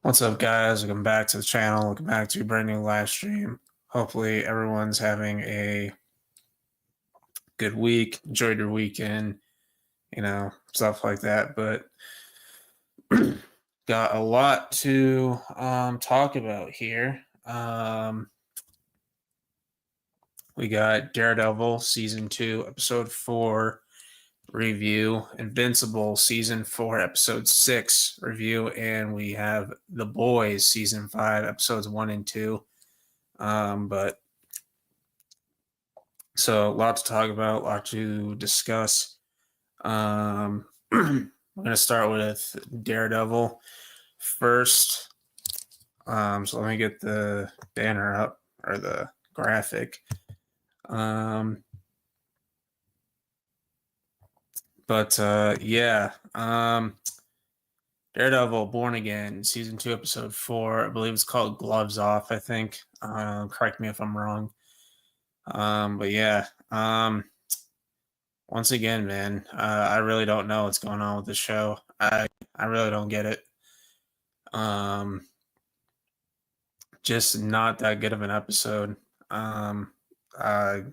What's up, guys? Welcome back to the channel. Welcome back to a brand new live stream. Hopefully, everyone's having a good week. Enjoyed your weekend, stuff like that. But got a lot to talk about here. We got Daredevil season 2, episode 4 review, Invincible season 4, episode 6 review, and we have The Boys season 5, episodes 1 and 2. But so a lot to talk about, a lot to discuss. We're going to start with Daredevil first. So let me get the banner up, or the graphic. Daredevil Born Again, season 2, episode 4. I believe it's called Gloves Off, I think. Correct me if I'm wrong. Once again, man, I really don't know what's going on with the show. I really don't get it. Just not that good of an episode. I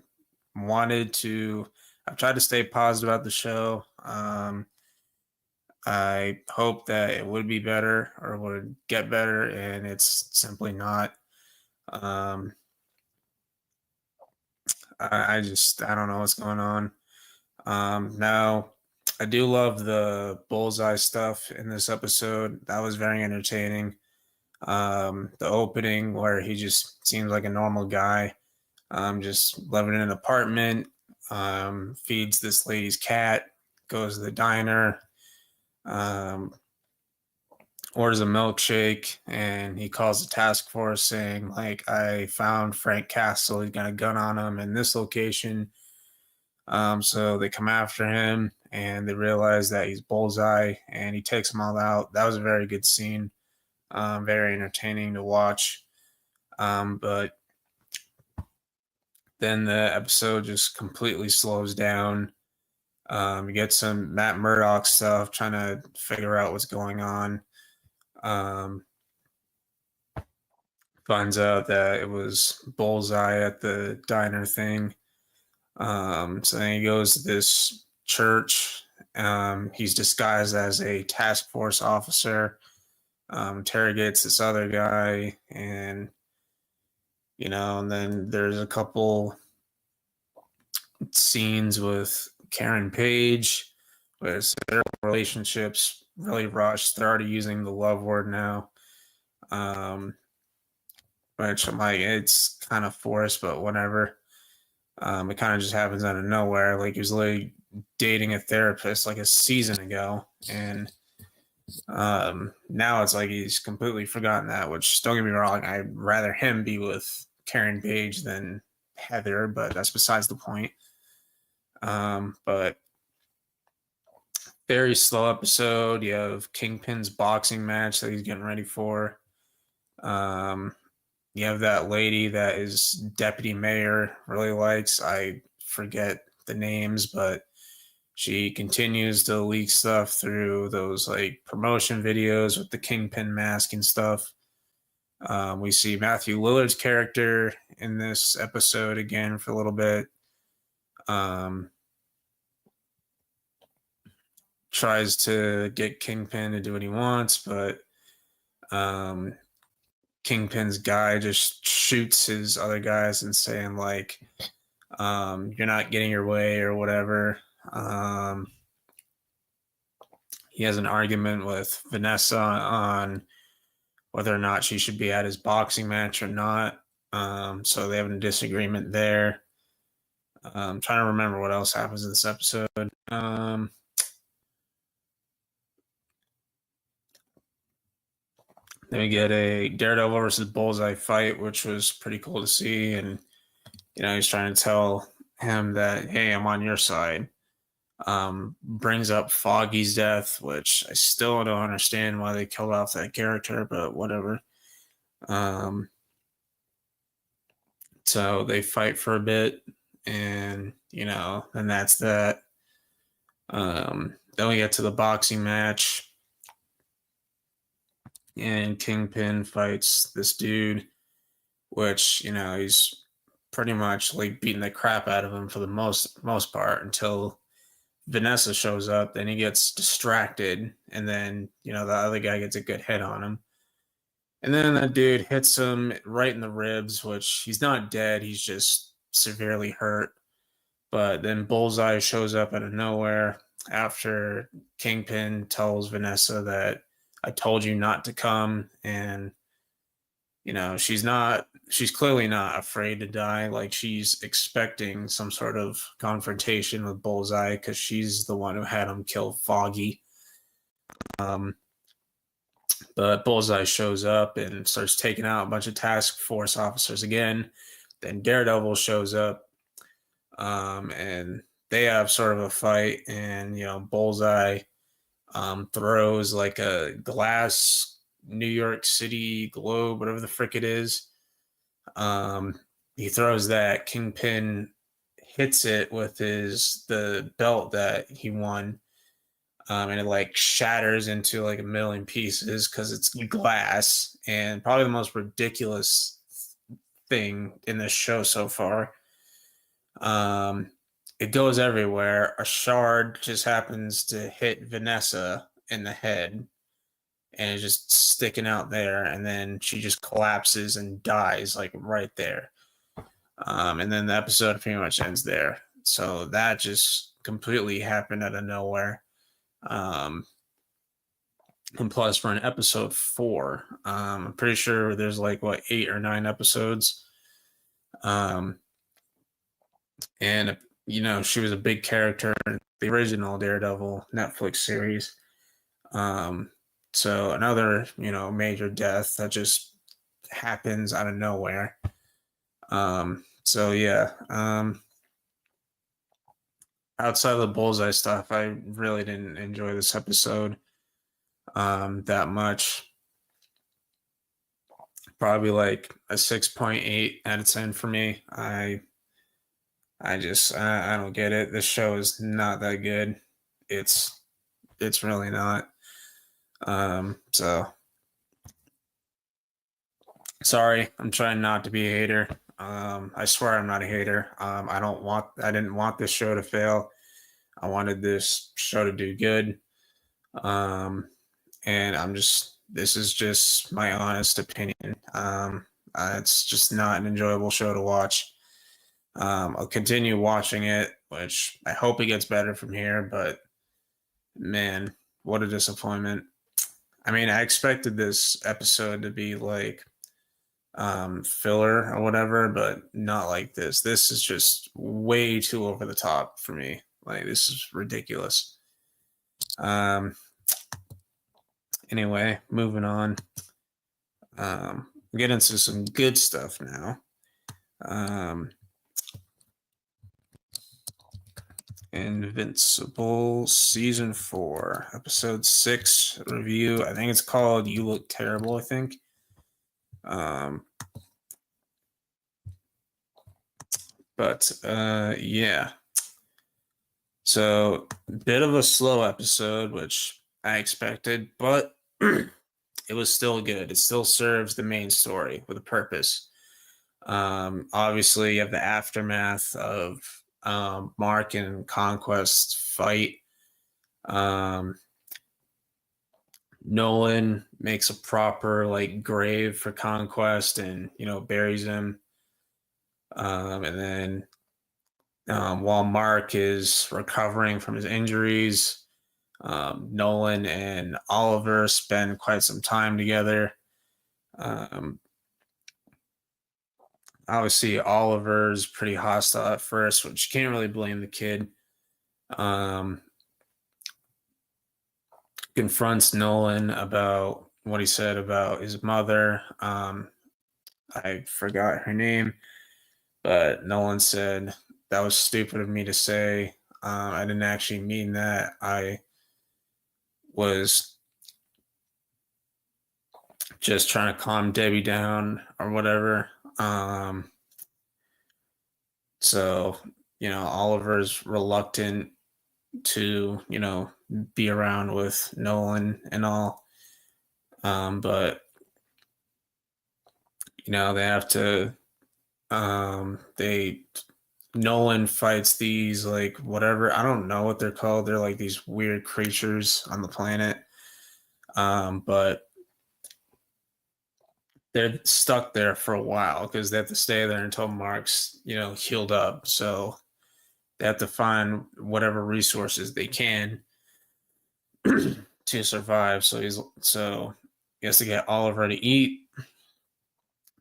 wanted to. I've tried to stay positive about the show. I hope that it would be better or would get better, and it's simply not. I don't know what's going on. Now, I do love the bullseye stuff in this episode. That was very entertaining. The opening where he just seems like a normal guy, just living in an apartment, feeds this lady's cat, goes to the diner, orders a milkshake, and he calls the task force saying, like, I found Frank Castle. He's got a gun on him in this location. So they come after him, and they realize that he's Bullseye, and he takes them all out. That was a very good scene, very entertaining to watch. But then the episode just completely slows down. You get some Matt Murdock stuff, trying to figure out what's going on. Finds out that it was Bullseye at the diner thing. So then he goes to this church. He's disguised as a task force officer, interrogates this other guy, and and then there's a couple scenes with Karen Page, but their relationships really rushed. They're already using the love word now, which I'm like, it's kind of forced, but whatever. It kind of just happens out of nowhere. Like, he was literally dating a therapist like a season ago, and now it's like he's completely forgotten that, which, don't get me wrong, I'd rather him be with Karen Page than Heather, but that's besides the point. But very slow episode. You have Kingpin's boxing match that he's getting ready for. You have that lady that his deputy mayor really likes. I forget the names, but she continues to leak stuff through those like promotion videos with the Kingpin mask and stuff. We see Matthew Lillard's character in this episode again for a little bit. Tries to get Kingpin to do what he wants, but Kingpin's guy just shoots his other guys and saying, like, you're not getting your way or whatever. He has an argument with Vanessa on whether or not she should be at his boxing match or not. So they have a disagreement there. I'm trying to remember what else happens in this episode. Then we get a Daredevil versus Bullseye fight, which was pretty cool to see. And, he's trying to tell him that, hey, I'm on your side. Brings up Foggy's death, which I still don't understand why they killed off that character, but whatever. So they fight for a bit, and, then that's that. Then we get to the boxing match. and Kingpin fights this dude, which, you know, he's pretty much like beating the crap out of him for the most part until Vanessa shows up. Then he gets distracted, and then, you know, the other guy gets a good hit on him. And then that dude hits him right in the ribs, which he's not dead, he's just severely hurt. But then Bullseye shows up out of nowhere after Kingpin tells Vanessa that I told you not to come. And, you know, she's clearly not afraid to die. Like, she's expecting some sort of confrontation with Bullseye because she's the one who had him kill Foggy. But Bullseye shows up and starts taking out a bunch of task force officers again. Then Daredevil shows up, and they have sort of a fight. And, you know, Bullseye throws like a glass New York City globe, whatever the frick it is. He throws that. Kingpin hits it with the belt that he won. And it like shatters into like a million pieces because it's glass, and probably the most ridiculous thing in this show so far. It goes everywhere. A shard just happens to hit Vanessa in the head, and it's just sticking out there, and then she just collapses and dies like right there. And then the episode pretty much ends there. So that just completely happened out of nowhere. And plus, for an episode 4, I'm pretty sure there's like 8 or 9 episodes. And you know, she was a big character in the original Daredevil Netflix series. So another, you know, major death that just happens out of nowhere. So yeah. Outside of the Bullseye stuff, I really didn't enjoy this episode that much. Probably like a 6.8 out of 10 for me. I don't get it. This show is not that good. It's really not. So sorry. I'm trying not to be a hater. I swear I'm not a hater. I didn't want this show to fail. I wanted this show to do good. And this is just my honest opinion. It's just not an enjoyable show to watch. I'll continue watching it, which I hope it gets better from here, but man, what a disappointment. I mean, I expected this episode to be like filler or whatever, but not like this. This is just way too over the top for me. Like, this is ridiculous. Anyway, moving on. Get into some good stuff now. Invincible season 4, episode 6 review. I think it's called "You Look Terrible." I think. Yeah. So, bit of a slow episode, which I expected, but it was still good. It still serves the main story with a purpose. Obviously, you have the aftermath of Mark and Conquest's fight. Nolan makes a proper like grave for Conquest, and, you know, buries him. And then while Mark is recovering from his injuries, Nolan and Oliver spend quite some time together. Obviously, Oliver's pretty hostile at first, which you can't really blame the kid. Confronts Nolan about what he said about his mother. I forgot her name, but Nolan said, "That was stupid of me to say. I didn't actually mean that. I was just trying to calm Debbie down," or whatever. So, you know, Oliver's reluctant to, you know, be around with Nolan and all. But they have to. They Nolan fights these like whatever, I don't know what they're called. They're like these weird creatures on the planet. But they're stuck there for a while because they have to stay there until Mark's healed up. So they have to find whatever resources they can to survive. So he has to get Oliver to eat,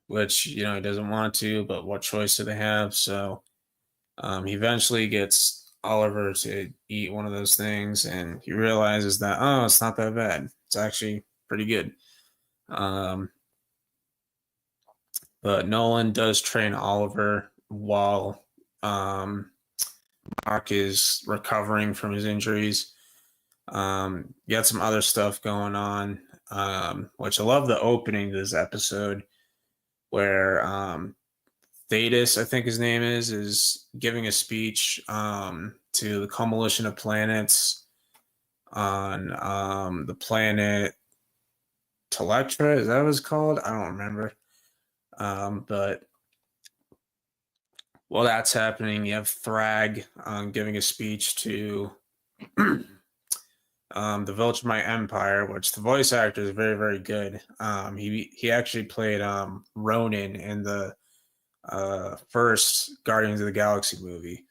which he doesn't want to, but what choice do they have? So he eventually gets Oliver to eat one of those things, and he realizes that, oh, it's not that bad. It's actually pretty good. But Nolan does train Oliver while Mark is recovering from his injuries. You got some other stuff going on, which I love the opening to this episode, where Thetis, I think his name is giving a speech to the coalition of planets on the planet Telectra. Is that what it's called? I don't remember. But while that's happening, you have Thrag giving a speech to the Viltrumite Empire, which the voice actor is very, very good. He actually played Ronan in the first Guardians of the Galaxy movie.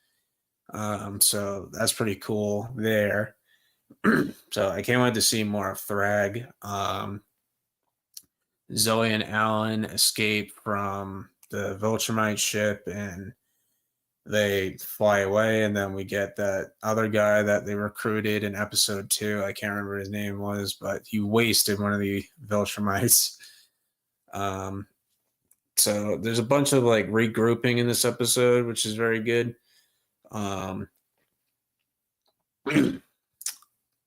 So that's pretty cool there. So I can't wait to see more of Thrag. Zoe and Alan escape from the Viltrumite ship and they fly away, and then we get that other guy that they recruited in episode 2. I can't remember his name was, but he wasted one of the Viltrumites. So there's a bunch of like regrouping in this episode, which is very good. Then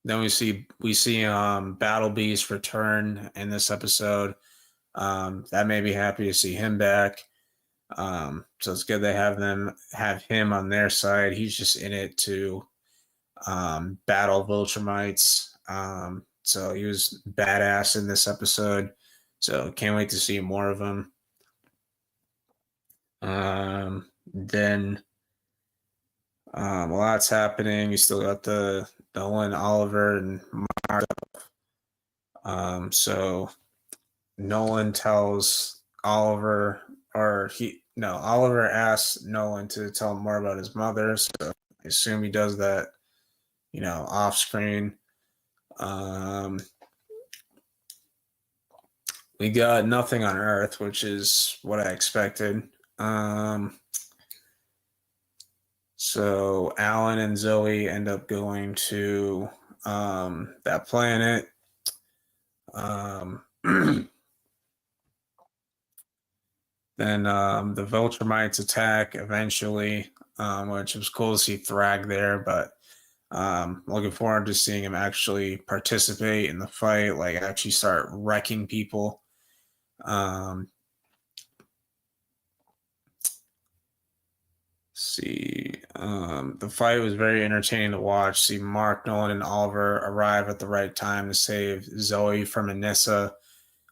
we see Battle Beast return in this episode. That made me happy to see him back. So it's good they have him on their side. He's just in it to battle Viltrumites. So he was badass in this episode. So can't wait to see more of him. Then while that's happening, you still got the Nolan, Oliver, and Mark. So Nolan tells Oliver, Oliver asks Nolan to tell him more about his mother. So I assume he does that, off screen. We got nothing on Earth, which is what I expected. So Alan and Zoe end up going to that planet. Then the Viltrumites attack eventually, which was cool to see Thrag there, but looking forward to seeing him actually participate in the fight, like actually start wrecking people. The fight was very entertaining to watch. See Mark, Nolan, and Oliver arrive at the right time to save Zoe from Anissa,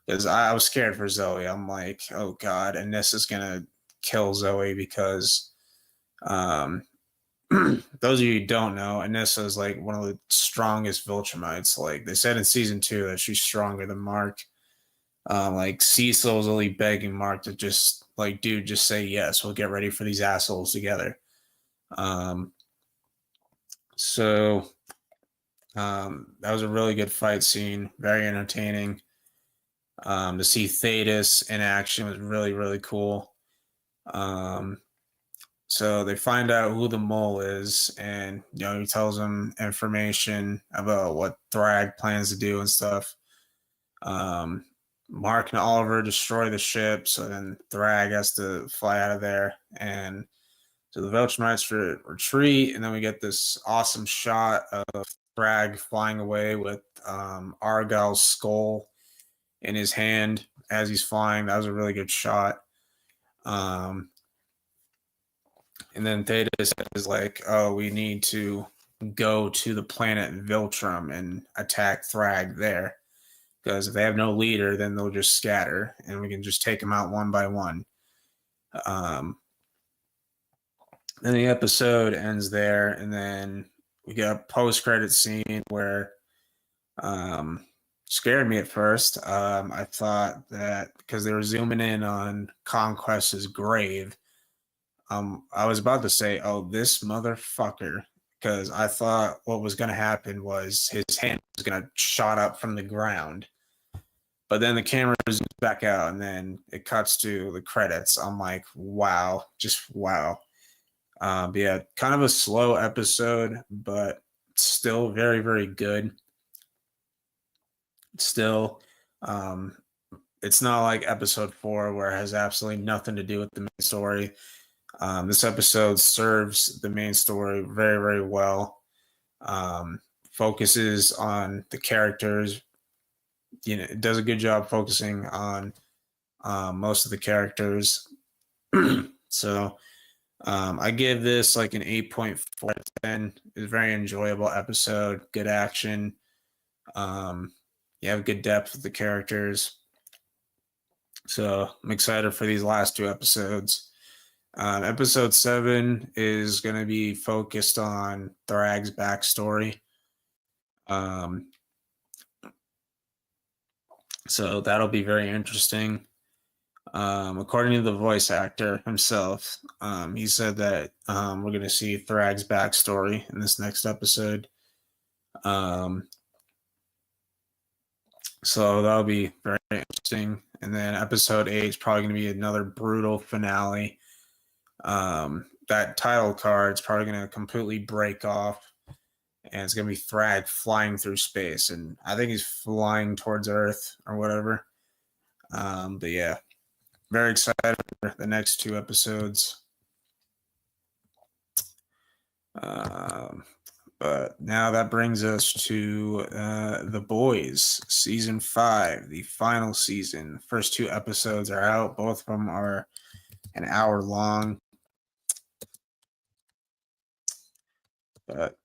because I was scared for Zoe. I'm like, oh god, Anissa's gonna kill Zoe, because those of you who don't know, Anissa is like one of the strongest Viltrumites. Like they said in season 2 that she's stronger than Mark. Like Cecil was only begging Mark to just like, dude, just say yes. We'll get ready for these assholes together. So that was a really good fight scene, very entertaining. To see Thetis in action was really, really cool. So they find out who the mole is, and he tells them information about what Thrag plans to do and stuff. Mark and Oliver destroy the ship, so then Thrag has to fly out of there, and so the Viltrumites retreat, and then we get this awesome shot of Thrag flying away with Argyle's skull in his hand as he's flying. That was a really good shot. And then Thetis is like, oh, we need to go to the planet Viltrum and attack Thrag there, because if they have no leader, then they'll just scatter, and we can just take them out one by one. Then the episode ends there, and then we get a post-credit scene where scared me at first. I thought that because they were zooming in on Conquest's grave, I was about to say, "Oh, this motherfucker," because I thought what was going to happen was his hand was going to shot up from the ground. But then the camera zooms back out, and then it cuts to the credits. I'm like, wow, just wow. But yeah, kind of a slow episode, but still very, very good. Still, um, it's not like episode 4 where it has absolutely nothing to do with the main story. This episode serves the main story very, very well. Focuses on the characters. You know, it does a good job focusing on most of the characters. So I give this like an 8.4 out of 10. It's a very enjoyable episode. Good action. You have good depth with the characters. So I'm excited for these last 2 episodes. Episode 7 is going to be focused on Thrag's backstory. So that'll be very interesting. According to the voice actor himself, he said that we're going to see Thrag's backstory in this next episode. So that'll be very interesting. And then episode 8 is probably going to be another brutal finale. That title card is probably going to completely break off, and it's going to be Thrag flying through space. And I think he's flying towards Earth or whatever. But yeah, very excited for the next 2 episodes. But now that brings us to The Boys, season 5, the final season. The first 2 episodes are out. Both of them are an hour long. But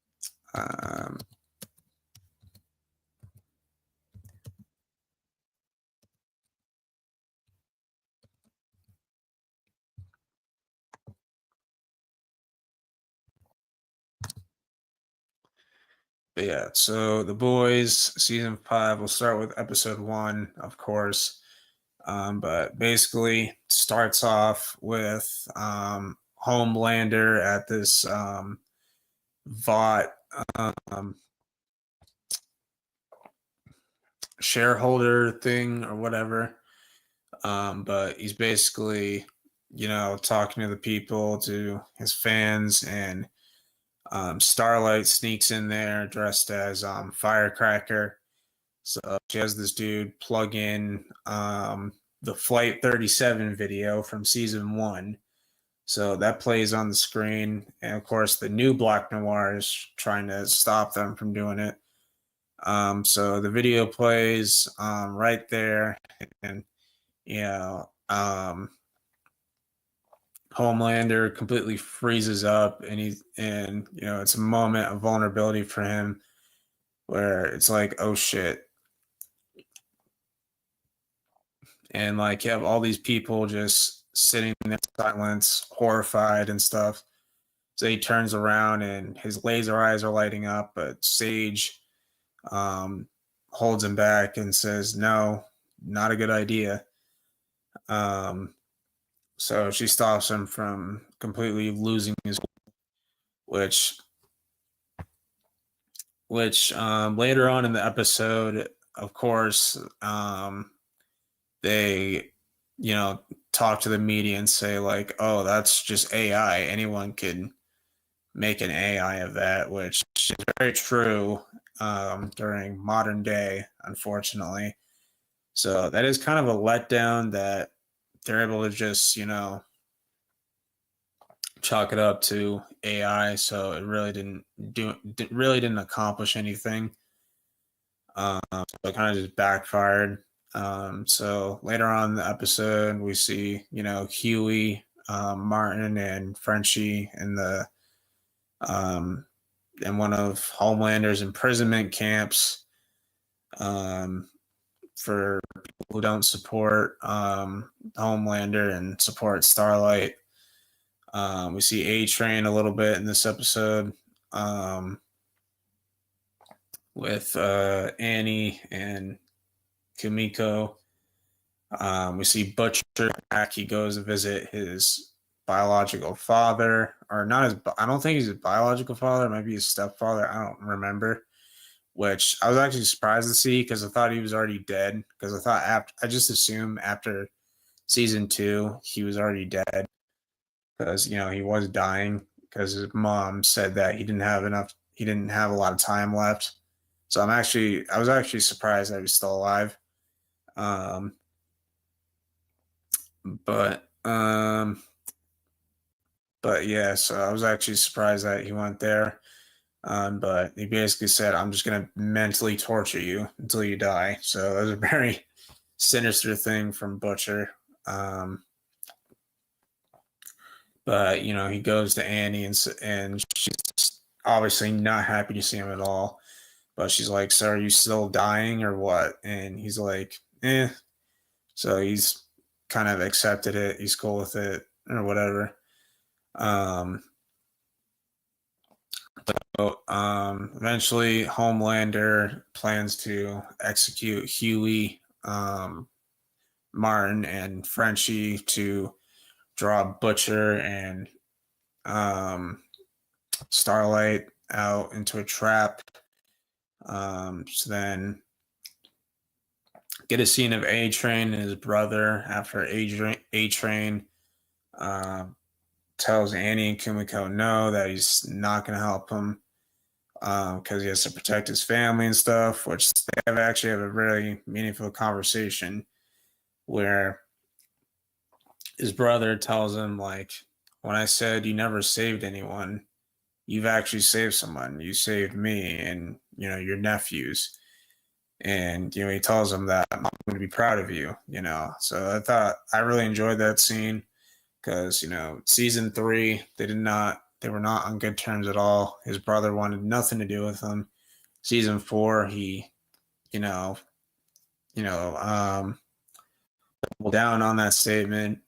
yeah, so The Boys, season 5, we'll start with episode 1, of course. But basically starts off with Homelander at this Vought shareholder thing or whatever. But he's basically, talking to the people, to his fans, and Starlight sneaks in there dressed as Firecracker. So she has this dude plug in the Flight 37 video from season 1. So that plays on the screen. And of course, the new Black Noir is trying to stop them from doing it. So the video plays right there. And, Homelander completely freezes up, and it's a moment of vulnerability for him where it's like, oh shit. And like you have all these people just sitting in silence, horrified and stuff. So he turns around and his laser eyes are lighting up, but Sage holds him back and says, no, not a good idea. So she stops him from completely losing his, which later on in the episode, of course, they, talk to the media and say like, oh, that's just AI. Anyone can make an AI of that, which is very true during modern day, unfortunately. So that is kind of a letdown that they're able to just, chalk it up to AI. So it really didn't accomplish anything. So it kind of just backfired. So later on in the episode, we see, Huey, Martin, and Frenchie in in one of Homelander's imprisonment camps. for people who don't support Homelander and support Starlight. We see A-Train a little bit in this episode with Annie and Kumiko. We see Butcher back. He goes to visit his biological father, or not his. I don't think he's his biological father. It might be his stepfather. I don't remember. Which I was actually surprised to see because I thought he was already dead. Because I thought I just assumed after season 2 he was already dead because he was dying because his mom said that he didn't have a lot of time left. So I was actually surprised that he was still alive. But yeah, so I was actually surprised that he went there. But he basically said, "I'm just gonna mentally torture you until you die." So that was a very sinister thing from Butcher. But he goes to Annie and she's obviously not happy to see him at all. But she's like, "So are you still dying or what?" And he's like, "Eh." So he's kind of accepted it. He's cool with it or whatever. Eventually, Homelander plans to execute Huey, Martin, and Frenchie to draw Butcher and Starlight out into a trap. So then get a scene of A-Train and his brother after A-Train tells Annie and Kumiko no, that he's not going to help him because he has to protect his family and stuff, which they actually have a really meaningful conversation where his brother tells him, like, when I said you never saved anyone, you've actually saved someone. You saved me and, your nephews. And, he tells him that I'm going to be proud of you, So I thought I really enjoyed that scene because, season 3, they were not on good terms at all. His brother wanted nothing to do with him. Season 4, he, doubled down on that statement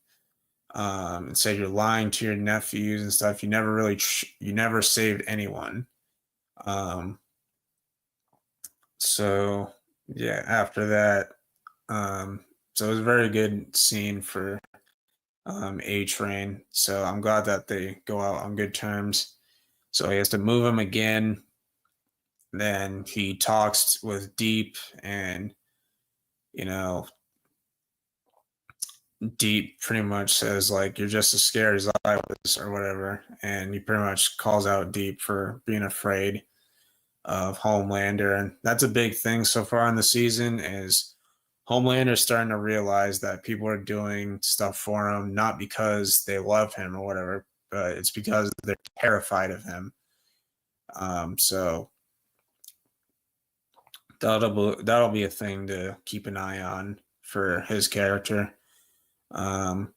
and said you're lying to your nephews and stuff. You never saved anyone. So yeah, after that, so it was a very good scene for A-Train. So I'm glad that they go out on good terms. So he has to move him again. Then he talks with Deep, and Deep pretty much says, like, you're just as scared as I was or whatever. And he pretty much calls out Deep for being afraid of Homelander. And that's a big thing so far in the season is Homelander starting to realize that people are doing stuff for him, not because they love him or whatever, but it's because they're terrified of him. So that'll be a thing to keep an eye on for his character. Then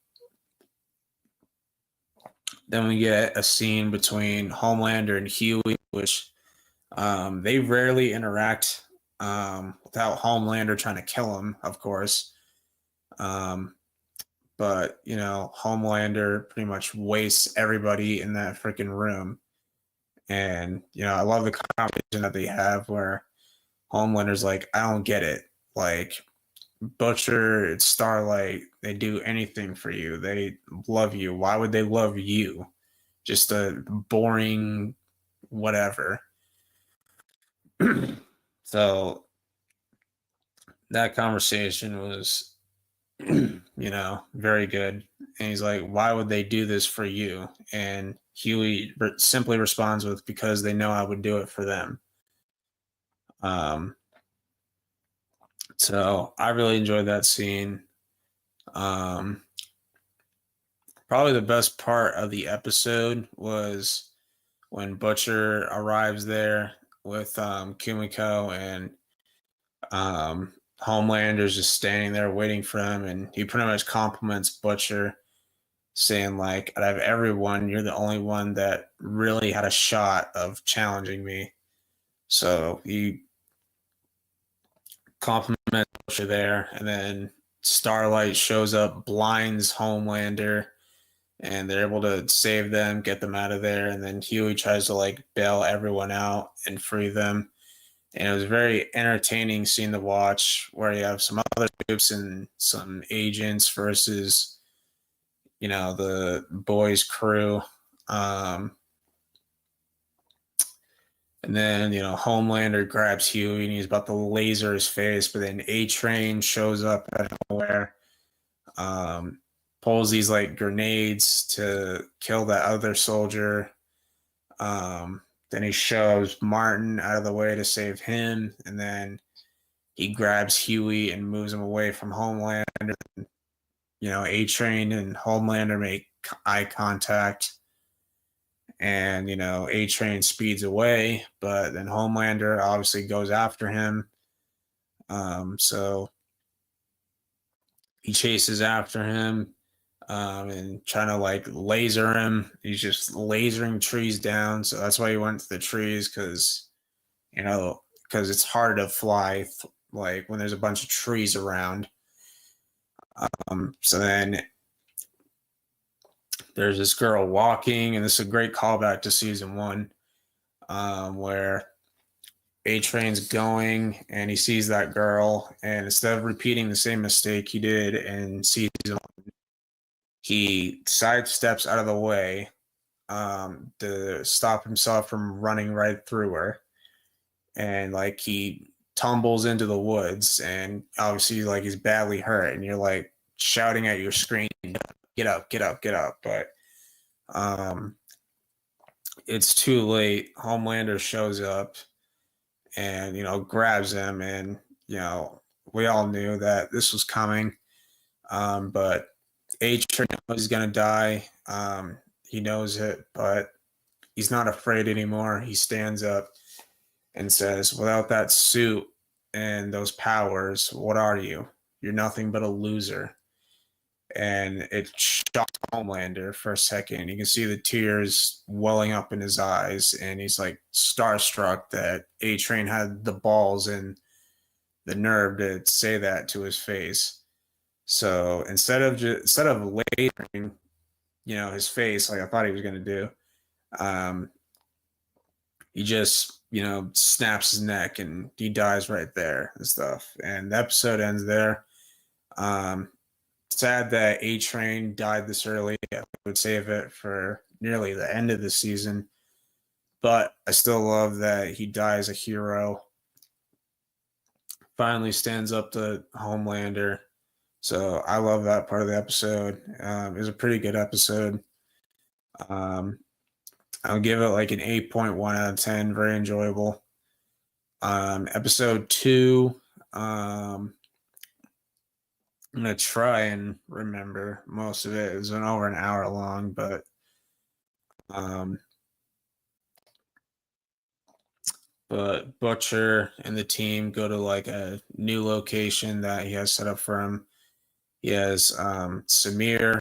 we get a scene between Homelander and Huey, which they rarely interact without Homelander trying to kill him, of course. But Homelander pretty much wastes everybody in that freaking room. And I love the conversation that they have where Homelander's like, I don't get it. Like, Butcher, it's Starlight, they do anything for you. They love you. Why would they love you? Just a boring whatever. So that conversation was, very good. And he's like, why would they do this for you? And Huey simply responds with, because they know I would do it for them. So I really enjoyed that scene. Probably the best part of the episode was when Butcher arrives there with Kumiko, and Homelander's just standing there waiting for him, and he pretty much compliments Butcher, saying, like, out of everyone, you're the only one that really had a shot of challenging me. So he compliment Butcher there, and then Starlight shows up, blinds Homelander, and they're able to save them, get them out of there, and then Huey tries to like bail everyone out and free them. And it was a very entertaining scene to watch, where you have some other groups and some agents versus, the boys' crew. And then, Homelander grabs Huey and he's about to laser his face, but then A-Train shows up out of nowhere, um, pulls these like grenades to kill that other soldier. Then he shoves Martin out of the way to save him, and then he grabs Huey and moves him away from Homelander. A-Train and Homelander make eye contact, and A-Train speeds away, but then Homelander obviously goes after him. So he chases after him, and trying to like laser him. He's just lasering trees down. So that's why he went to the trees, because it's hard to fly like when there's a bunch of trees around. So then there's this girl walking, and this is a great callback to season 1, where A-Train's going and he sees that girl, and instead of repeating the same mistake he did in season 1, he sidesteps out of the way, to stop himself from running right through her, and like he tumbles into the woods, and obviously like he's badly hurt, and you're like shouting at your screen, get up, get up, get up, but it's too late. Homelander shows up and grabs him, and we all knew that this was coming, but A-Train knows he's gonna die. He knows it, but he's not afraid anymore. He stands up and says, without that suit and those powers, what are you? You're nothing but a loser. And it shocked Homelander for a second. You can see the tears welling up in his eyes, and he's like starstruck that A-Train had the balls and the nerve to say that to his face. So instead of lasering, his face like I thought he was going to do, he just snaps his neck and he dies right there and stuff. And the episode ends there. Sad that A-Train died this early. I would save it for nearly the end of the season, but I still love that he dies a hero. Finally stands up to Homelander. So I love that part of the episode. It was a pretty good episode. I'll give it like an 8.1 out of 10. Very enjoyable. Episode 2. I'm going to try and remember most of it. It was over an hour long, but Butcher and the team go to like a new location that he has set up for him. He has Samir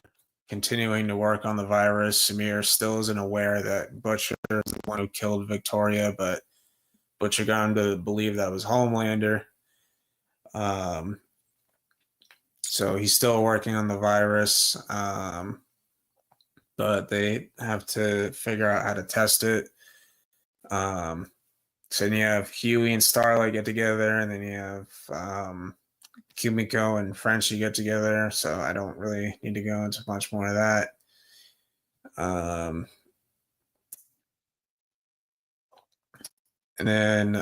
continuing to work on the virus. Samir still isn't aware that Butcher is the one who killed Victoria, but Butcher got him to believe that was Homelander. So he's still working on the virus, but they have to figure out how to test it. So then you have Huey and Starlight get together, and then you have Kumiko and Frenchie get together. So I don't really need to go into much more of that. And then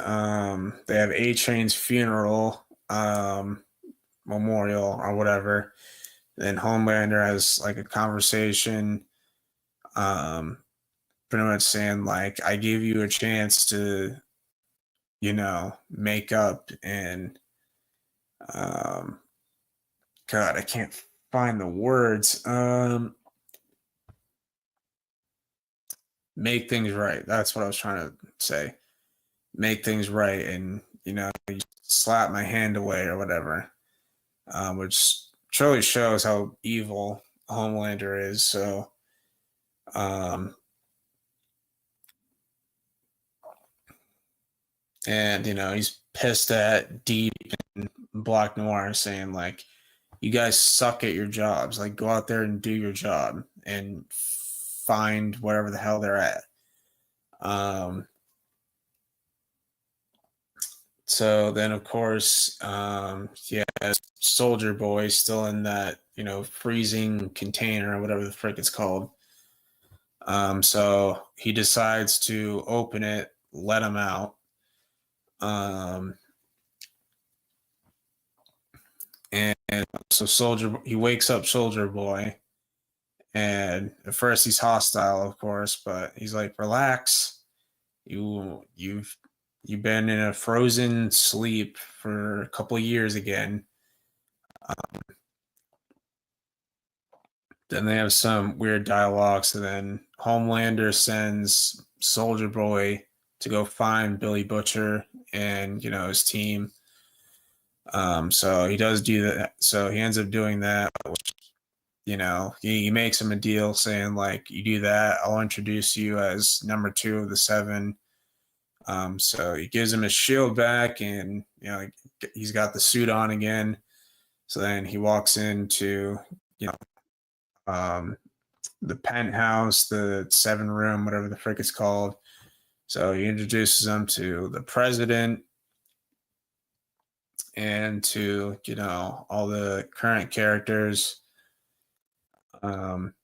they have A-Train's funeral, memorial or whatever. Then Homelander has like a conversation, pretty much saying like, I gave you a chance to, make up, and God, I can't find the words. Make things right. That's what I was trying to say. Make things right, and you slap my hand away or whatever, which truly shows how evil Homelander is. So, And he's pissed at Deep and Black Noir, saying like, "You guys suck at your jobs. Like, go out there and do your job and find wherever the hell they're at." Um, so then, of course, Soldier Boy still in that freezing container or whatever the frick it's called. So he decides to open it, let him out. Um, and so he wakes up Soldier Boy, and at first he's hostile, of course, but he's like, "Relax, you've been in a frozen sleep for a couple of years again." Then they have some weird dialogue. So then Homelander sends Soldier Boy to go find Billy Butcher and his team. So he does do that. So he ends up doing that. Which, he makes him a deal saying like, "You do that, I'll introduce you as number 2 of the 7." So he gives him his shield back, and he's got the suit on again. So then he walks into um, the penthouse, the 7 room, whatever the frick it's called. So he introduces them to the president and to all the current characters. Um,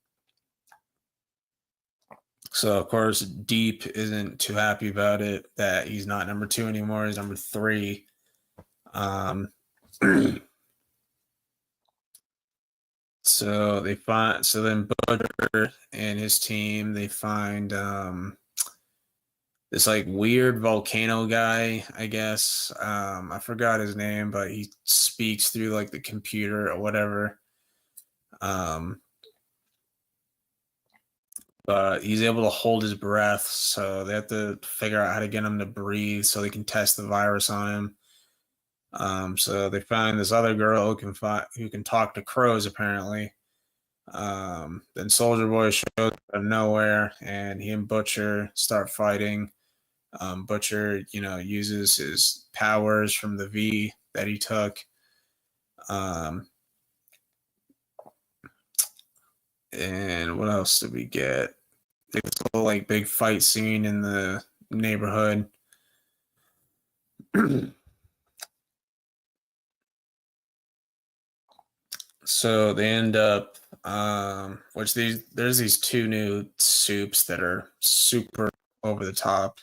so of course Deep isn't too happy about it that he's not number 2 anymore. He's number 3. Um, so then Butcher and his team, they find this like weird volcano guy, I guess. I forgot his name, but he speaks through like the computer or whatever. But he's able to hold his breath, so they have to figure out how to get him to breathe so they can test the virus on him. So they find this other girl who can talk to crows apparently. Then Soldier Boy shows up out of nowhere, and he and Butcher start fighting. Butcher, uses his powers from the V that he took. And what else did we get? This whole like big fight scene in the neighborhood. So they end up, there's these 2 new soups that are super over the top.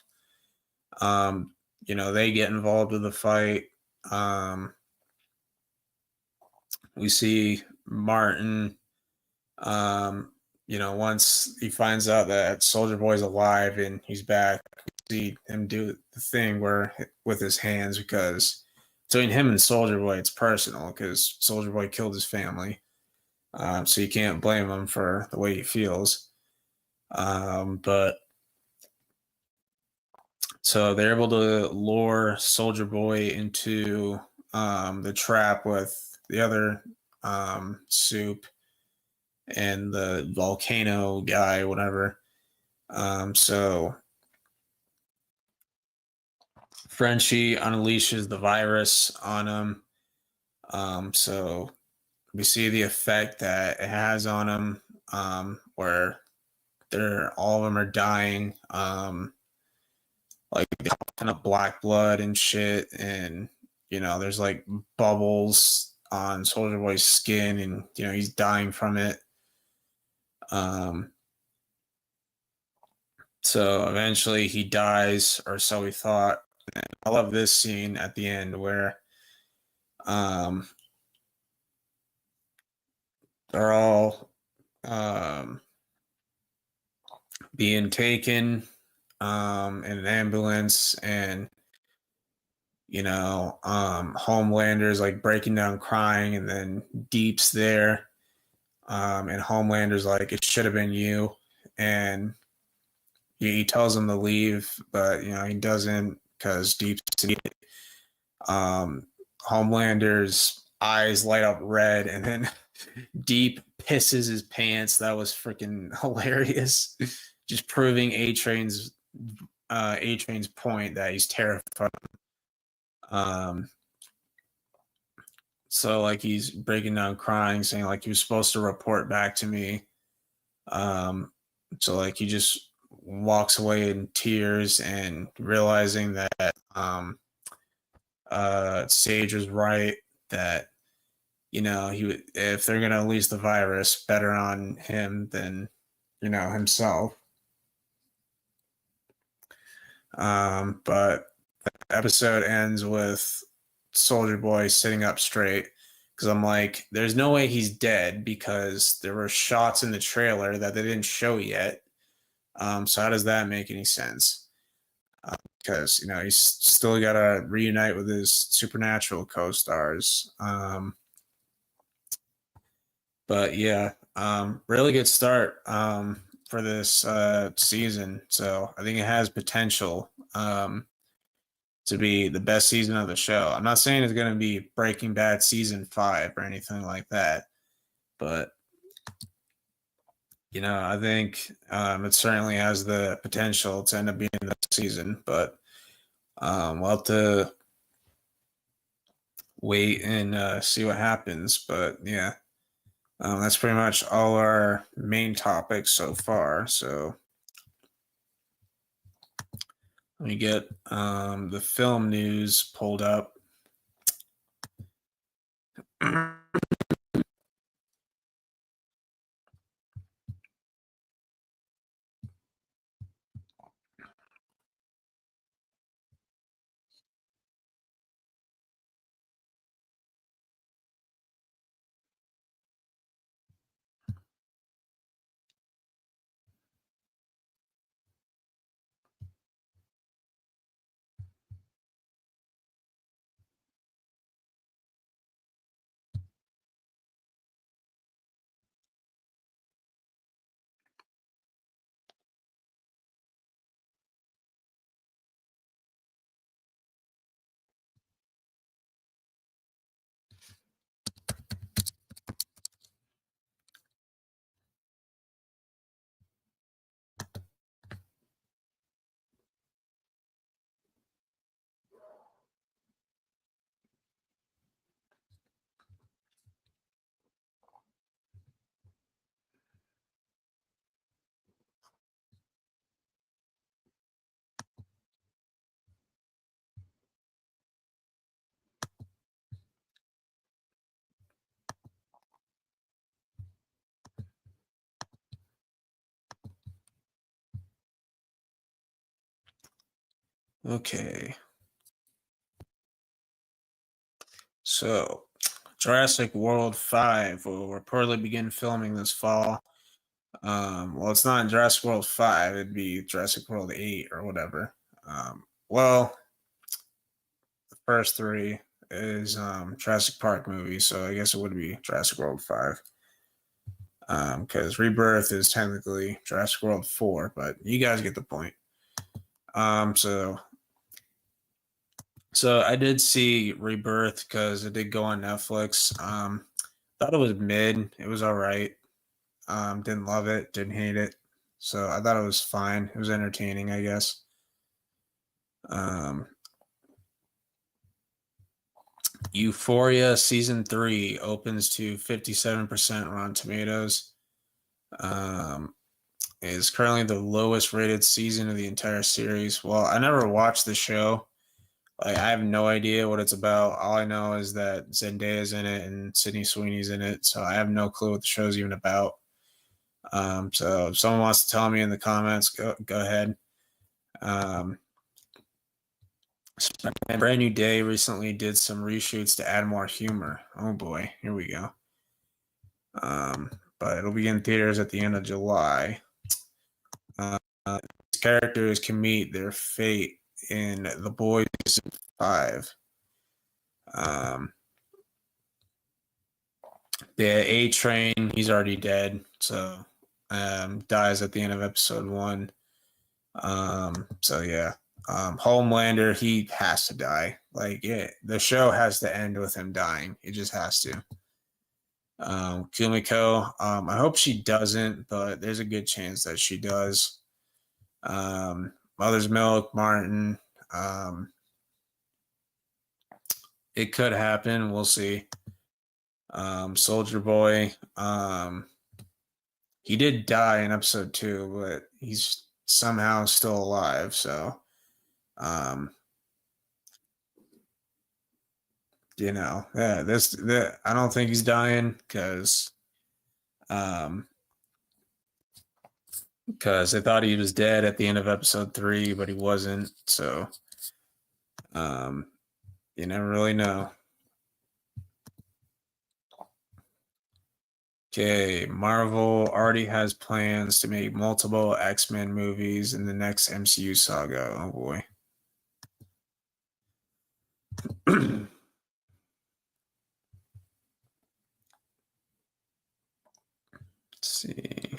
They get involved with the fight. We see Martin, once he finds out that Soldier Boy's alive and he's back, we see him do the thing where with his hands, because between him and Soldier Boy, it's personal because Soldier Boy killed his family. So you can't blame him for the way he feels. But so they're able to lure Soldier Boy into the trap with the other soup and the volcano guy, whatever. So Frenchie unleashes the virus on him. So we see the effect that it has on him, where all of them are dying, like kind of black blood and shit, and there's like bubbles on Soldier Boy's skin, and he's dying from it. So eventually he dies, or so we thought. And I love this scene at the end where they're all being taken in an ambulance, and Homelander's like breaking down crying, and then Deep's there, and Homelander's like, "It should have been you," and he tells him to leave, but he doesn't, because Deep's Homelander's eyes light up red, and then Deep pisses his pants. That was freaking hilarious. Just proving A-Train's A-Train's point that he's terrified. Um, so like he's breaking down crying, saying like he was supposed to report back to me. Um, so like he just walks away in tears and realizing that Sage was right, that if they're gonna release the virus, better on him than himself. But the episode ends with Soldier Boy sitting up straight, because I'm like, there's no way he's dead because there were shots in the trailer that they didn't show yet. So how does that make any sense? Because he's still got to reunite with his Supernatural co-stars. But yeah, really good start for this season. So I think it has potential to be the best season of the show. I'm not saying it's going to be Breaking Bad season 5 or anything like that, but I think it certainly has the potential to end up being the season. But we'll have to wait and see what happens. But yeah, that's pretty much all our main topics so far. So let me get the film news pulled up. Okay. So, Jurassic World 5 will reportedly begin filming this fall. Well, it's not in Jurassic World 5, it'd be Jurassic World 8 or whatever. Well, the first three is Jurassic Park movies, so I guess it would be Jurassic World 5. Because Rebirth is technically Jurassic World 4, but you guys get the point. So I did see Rebirth because it did go on Netflix. Thought it was mid. It was all right. Didn't love it. Didn't hate it. So I thought it was fine. It was entertaining, I guess. Euphoria season 3 opens to 57% Rotten Tomatoes. Is currently the lowest rated season of the entire series. Well, I never watched the show. Like, I have no idea what it's about. All I know is that Zendaya's in it and Sydney Sweeney's in it. So I have no clue what the show's even about. So if someone wants to tell me in the comments, go ahead. Brand New Day recently did some reshoots to add more humor. Oh boy, here we go. But it'll be in theaters at the end of July. These characters can meet their fate in The Boys 5. The A-Train, he's already dead, so dies at the end of episode 1. So yeah. Homelander, he has to die. Like, yeah, the show has to end with him dying. It just has to. Kumiko, I hope she doesn't, but there's a good chance that she does. Mother's Milk, Martin. It could happen. We'll see. Soldier Boy. He did die in episode 2, but he's somehow still alive. So, um, I don't think he's dying um, because they thought he was dead at the end of episode 3, but he wasn't. So, you never really know. Okay, Marvel already has plans to make multiple X-Men movies in the next MCU saga. Oh boy. Let's see.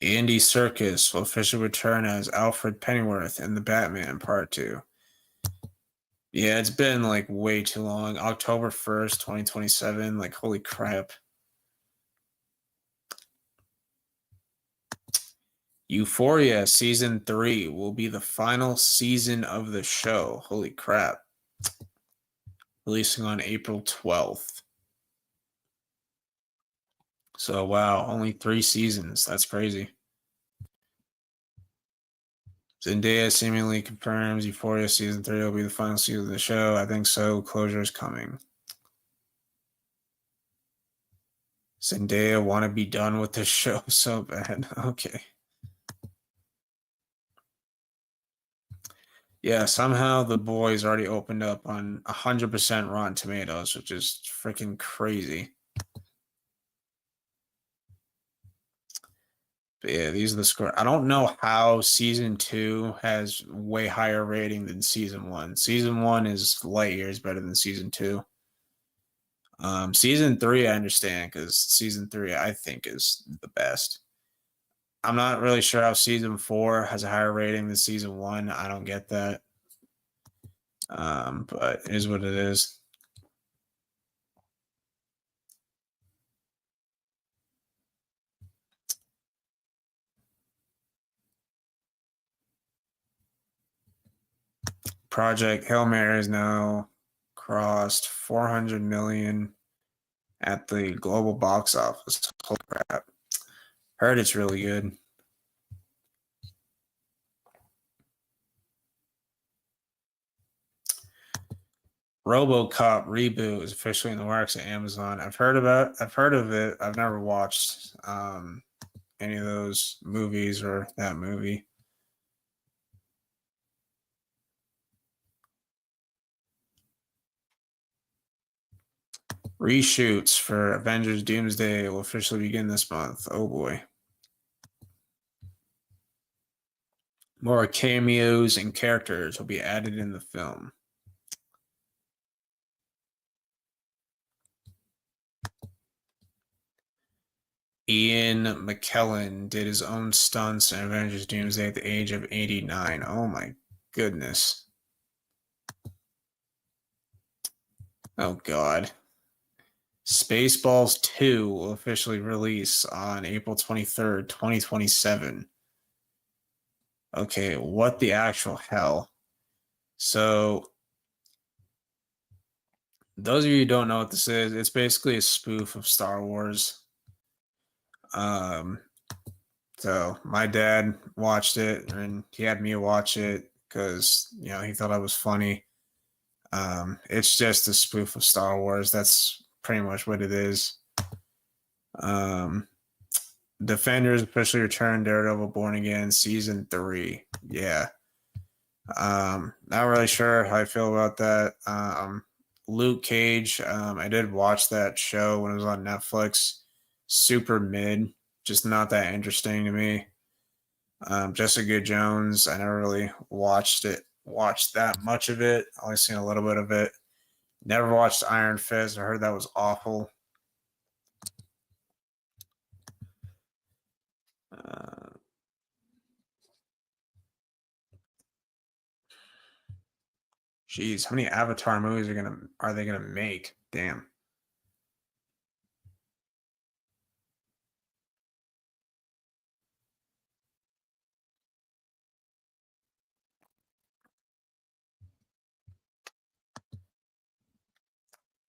Andy Serkis will officially return as Alfred Pennyworth in The Batman Part 2. Yeah, it's been like way too long. October 1st, 2027. Like, holy crap. Euphoria Season 3 will be the final season of the show. Holy crap. Releasing on April 12th. So, wow, only 3 seasons. That's crazy. Zendaya seemingly confirms Euphoria Season 3 will be the final season of the show. I think so. Closure is coming. Zendaya want to be done with this show so bad. Okay. Yeah, somehow The Boys already opened up on 100% Rotten Tomatoes, which is freaking crazy. But yeah, these are the scores. I don't know how season 2 has way higher rating than season 1. Season 1 is light years better than season 2. Season 3, I understand because season 3 I think is the best. I'm not really sure how season 4 has a higher rating than season 1. I don't get that. But it is what it is. Project Hail Mary is now crossed 400 million at the global box office. Holy crap. Heard it's really good. RoboCop reboot is officially in the works at Amazon. I've heard of it. I've never watched any of those movies or that movie. Reshoots for Avengers Doomsday will officially begin this month. Oh boy. More cameos and characters will be added in the film. Ian McKellen did his own stunts in Avengers Doomsday at the age of 89. Oh my goodness. Oh god. Spaceballs 2 will officially release on April 23rd, 2027. Okay, what the actual hell? So, those of you who don't know what this is, it's basically a spoof of Star Wars. So my dad watched it and he had me watch it because he thought I was funny. It's just a spoof of Star Wars. That's pretty much what it is. Defenders officially returned. Daredevil Born Again season 3. Yeah. Not really sure how I feel about that. Luke Cage. I did watch that show when it was on Netflix. Super mid, just not that interesting to me. Jessica Jones. I never really watched that much of it. Only seen a little bit of it. Never watched Iron Fist. I heard that was awful. Geez, how many Avatar movies are they gonna make? Damn.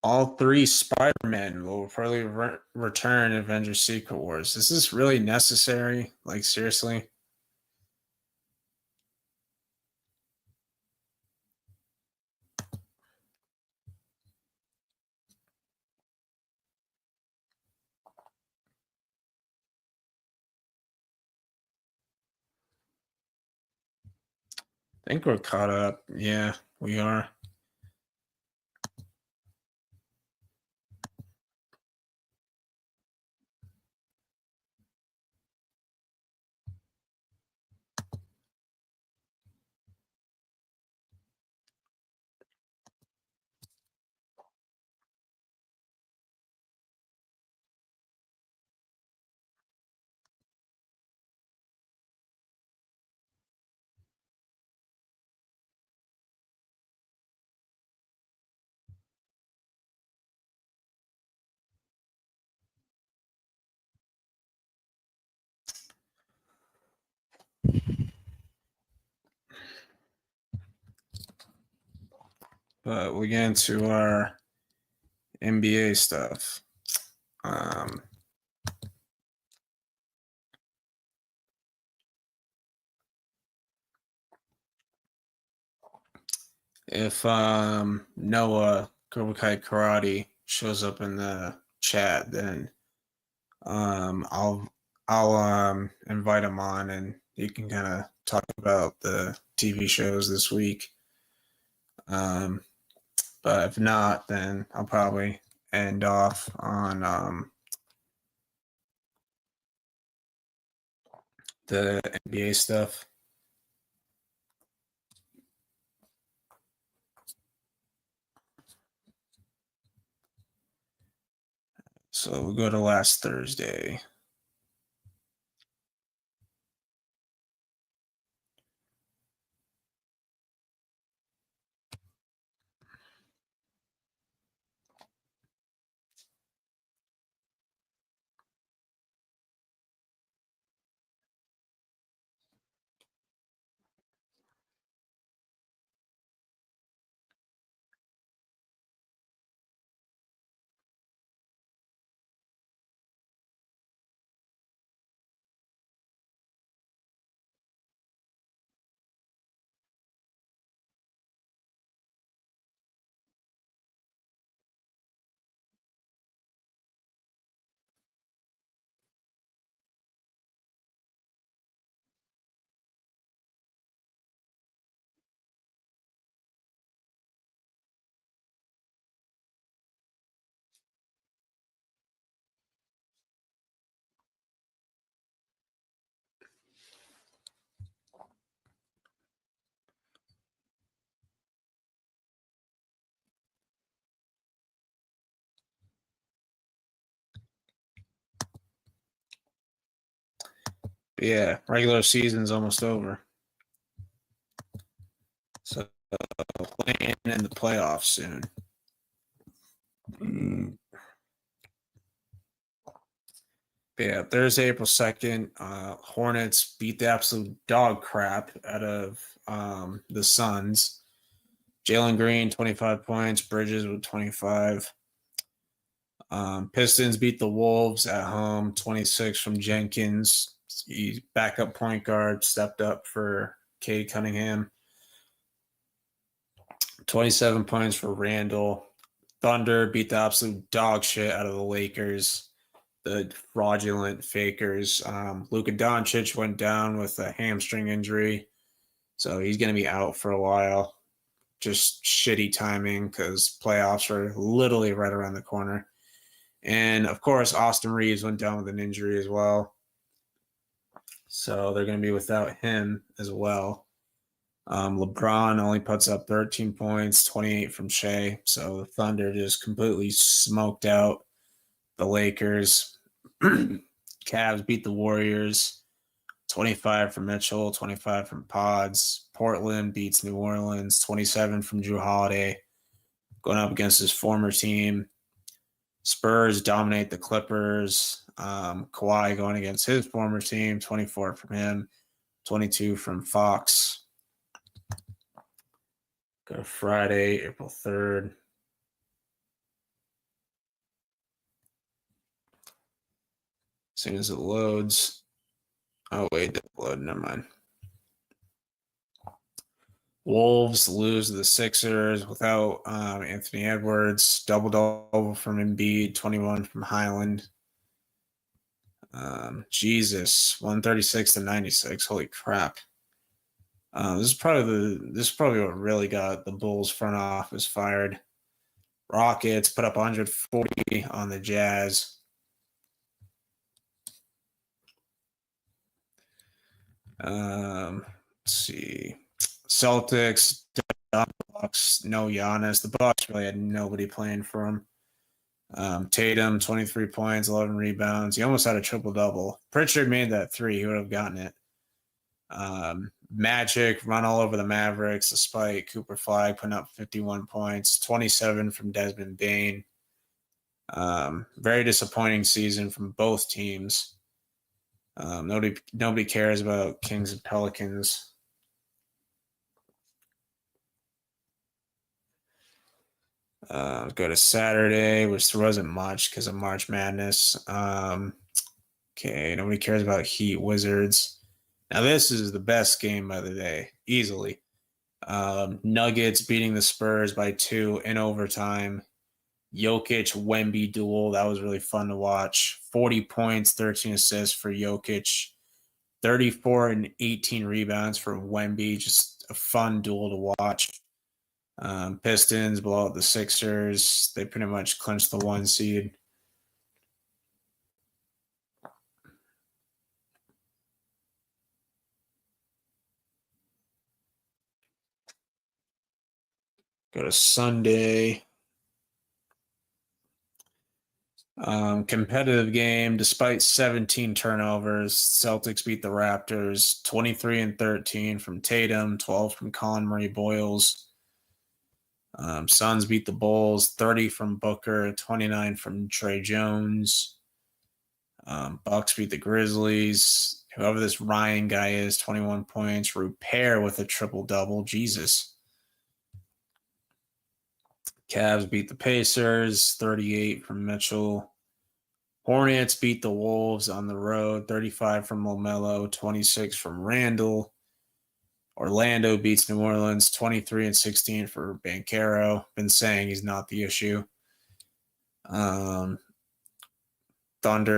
all three Spider-Men will probably return in Avengers Secret Wars. Is this really necessary? Like, seriously? I think we're caught up. Yeah, we are. But we get into our NBA stuff. Um, if Noah Kobukai Karate shows up in the chat, then I'll invite him on and you can kind of talk about the TV shows this week. But if not, then I'll probably end off on the NBA stuff. So we'll go to last Thursday. But yeah, regular season's almost over. So playing in the playoffs soon. But yeah, Thursday, April 2nd, Hornets beat the absolute dog crap out of the Suns. Jalen Green, 25 points, Bridges with 25. Pistons beat the Wolves at home, 26 from Jenkins. He's backup point guard, stepped up for Cade Cunningham. 27 points for Randall. Thunder beat the absolute dog shit out of the Lakers, the fraudulent fakers. Luka Doncic went down with a hamstring injury, so he's going to be out for a while. Just shitty timing because playoffs are literally right around the corner. And of course, Austin Reeves went down with an injury as well. So they're going to be without him as well. LeBron only puts up 13 points, 28 from Shea. So the Thunder just completely smoked out the Lakers. Cavs beat the Warriors, 25 from Mitchell, 25 from Pods. Portland beats New Orleans, 27 from Drew Holiday, going up against his former team. Spurs dominate the Clippers. Kawhi going against his former team, 24 from him, 22 from Fox. Go to Friday, April 3rd. soon as it loads. Oh, wait, it didn't load. Never mind. Wolves lose to the Sixers without Anthony Edwards. Double-double from Embiid, 21 from Highland. Jesus, 136 to 96. Holy crap. This is probably what really got the Bulls front office fired. Rockets put up 140 on the Jazz. Let's see. Celtics, Bucks, no Giannis. The Bucks really had nobody playing for him. Tatum, 23 points, 11 rebounds. He almost had a triple-double. Pritchard made that three. He would have gotten it. Magic run all over the Mavericks despite Cooper Flag putting up 51 points, 27 from Desmond Bane. Very disappointing season from both teams. Nobody cares about Kings and Pelicans. Go to Saturday, which there wasn't much because of March Madness. Okay, nobody cares about Heat Wizards. Now this is the best game of the day, easily. Nuggets beating the Spurs by 2 in overtime. Jokic Wemby duel. That was really fun to watch. 40 points, 13 assists for Jokic. 34 and 18 rebounds for Wemby. Just a fun duel to watch. Pistons blow out the Sixers. They pretty much clinched the 1 seed. Go to Sunday. Competitive game. Despite 17 turnovers, Celtics beat the Raptors 23 and 13 from Tatum, 12 from Colin Murray Boyles. Suns beat the Bulls 30 from Booker, 29 from Trey Jones. Bucks beat the Grizzlies. Whoever this Ryan guy is, 21 points. Rupert with a triple-double. Jesus. Cavs beat the Pacers, 38 from Mitchell. Hornets beat the Wolves on the road, 35 from LaMelo, 26 from Randall. Orlando beats New Orleans, 23 and 16 for Banchero. Been saying he's not the issue. Thunder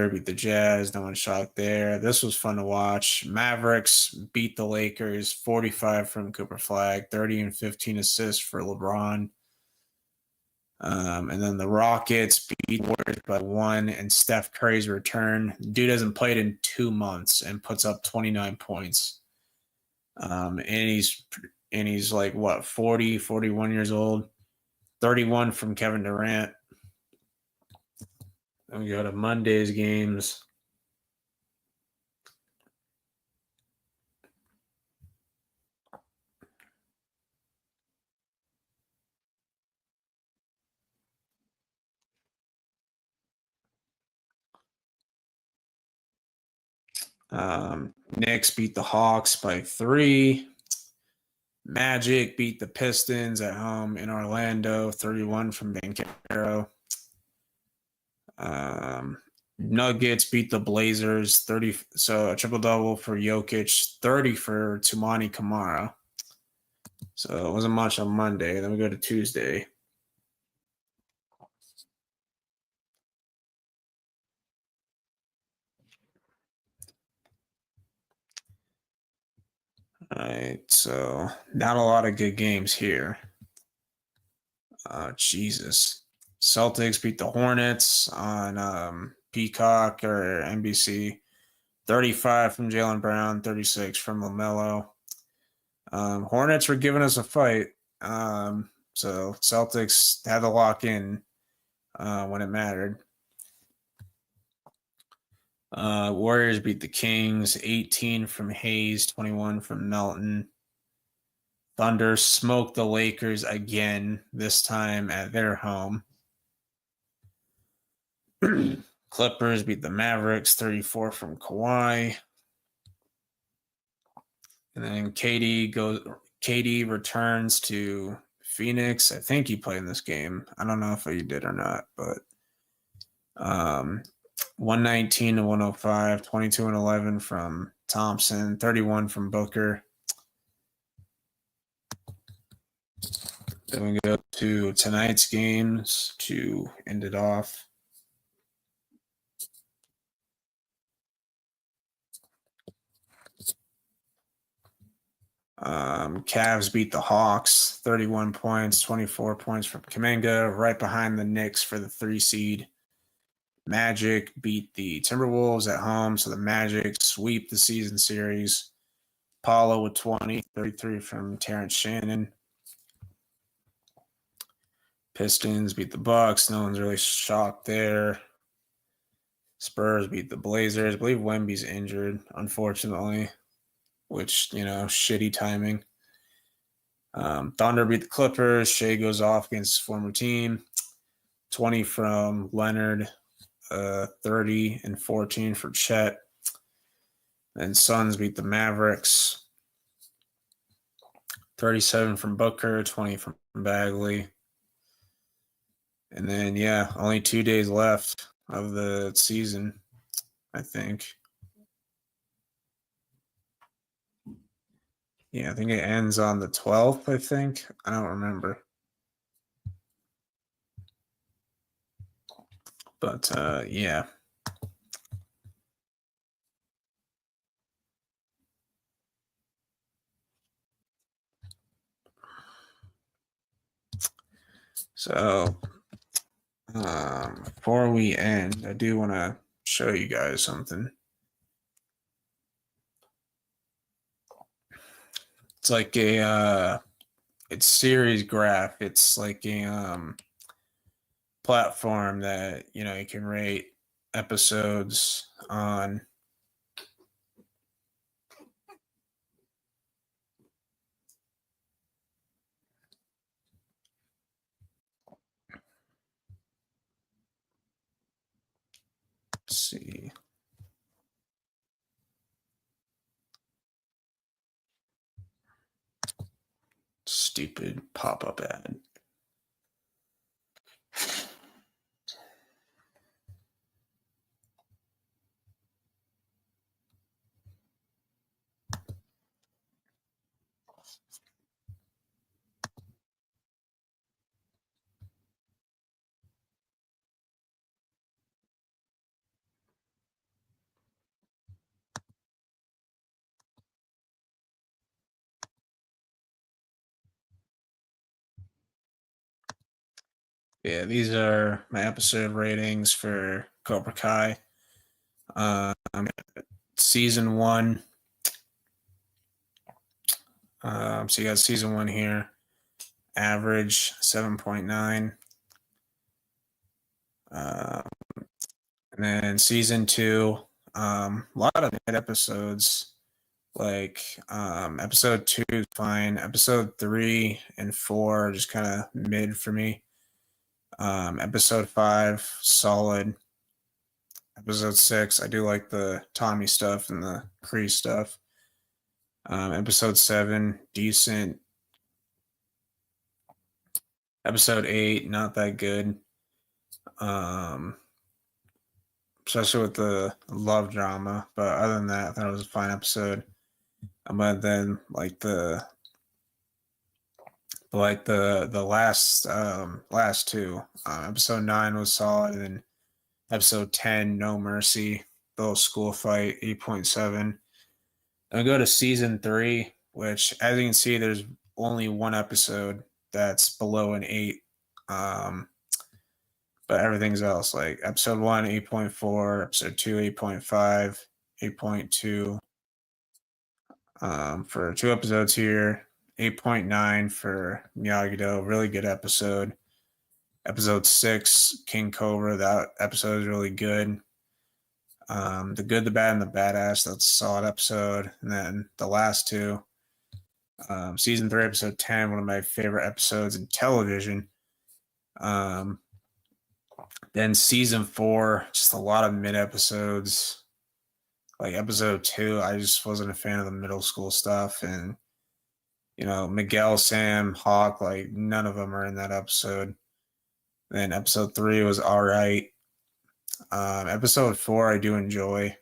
beat the Jazz. No one shocked there. This was fun to watch. Mavericks beat the Lakers, 45 from Cooper Flag, 30 and 15 assists for LeBron. And then the Rockets beat Warriors by 1, and Steph Curry's return. Dude hasn't played in 2 months and puts up 29 points. And he's like, what, 40, 41 years old? 31 from Kevin Durant. Then we go to Monday's games. Knicks beat the Hawks by 3. Magic beat the Pistons at home in Orlando, 31 from Banchero. Nuggets beat the Blazers, 30. So a triple-double for Jokic, 30 for Tumani Kamara. So it wasn't much on Monday. Then we go to Tuesday. All right, so not a lot of good games here. Jesus. Celtics beat the Hornets on Peacock or NBC. 35 from Jaylen Brown, 36 from LaMelo. Hornets were giving us a fight. So Celtics had to lock in when it mattered. Warriors beat the Kings, 18 from Hayes, 21 from Melton. Thunder smoked the Lakers again, this time at their home. Clippers beat the Mavericks, 34 from Kawhi. And then KD returns to Phoenix. I think he played in this game. I don't know if he did or not, but 119 to 105, 22 and 11 from Thompson, 31 from Booker. Then we go to tonight's games to end it off. Cavs beat the Hawks, 31 points, 24 points from Kuminga, right behind the Knicks for the 3 seed. Magic beat the Timberwolves at home, so the Magic sweep the season series. Paulo with 20, 33 from Terrence Shannon. Pistons beat the Bucks. No one's really shocked there. Spurs beat the Blazers. I believe Wemby's injured, unfortunately, which, shitty timing. Thunder beat the Clippers. Shea goes off against his former team. 20 from Leonard, 30 and 14 for Chet. Then Suns beat the Mavericks. 37 from Booker, 20 from Bagley. And then, only 2 days left of the season, I think. Yeah, I think it ends on the 12th, I think. I don't remember. But, yeah. So, before we end, I do want to show you guys something. It's like it's series graph. It's like a platform that you can rate episodes on. Let's see. Stupid pop-up ad. Yeah, these are my episode ratings for Cobra Kai. Season 1. So you got season 1 here. Average 7.9. And then season 2, a lot of mid episodes. Like episode 2 is fine. Episode 3 and 4 are just kind of mid for me. Episode 5, solid. Episode 6, I do like the Tommy stuff and the Kree stuff. Episode 7, decent. Episode 8, not that good. Especially with the love drama. But other than that, I thought it was a fine episode. But then the last two. Episode 9 was solid, and then episode 10, No Mercy, the little school fight, 8.7. Then we go to season 3, which, as you can see, there's only one episode that's below an 8. But everything's else, like episode 1, 8.4, episode 2, 8.5, 8.2. For 2 episodes here, 8.9 for Miyagi-Do, really good episode. Episode 6, King Cobra, that episode is really good. The Good, the Bad, and the Badass, that's a solid episode. And then the last 2, season 3, episode 10, one of my favorite episodes in television. Then season 4, just a lot of mid episodes. Like episode 2, I just wasn't a fan of the middle school stuff. And, Miguel, Sam, Hawk, like none of them are in that episode. Then episode 3 was all right. Episode 4, I do enjoy.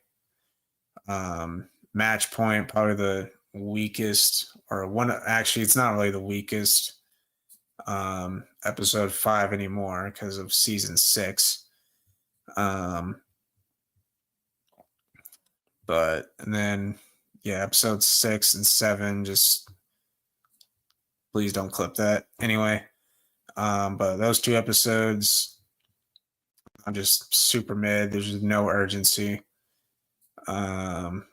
Match Point, probably the weakest, or one. Actually, it's not really the weakest. Episode 5 anymore because of season 6. Um, but and then yeah, episode 6 and 7, just please don't clip that. Anyway, but those two episodes, I'm just super mid. There's just no urgency. Um,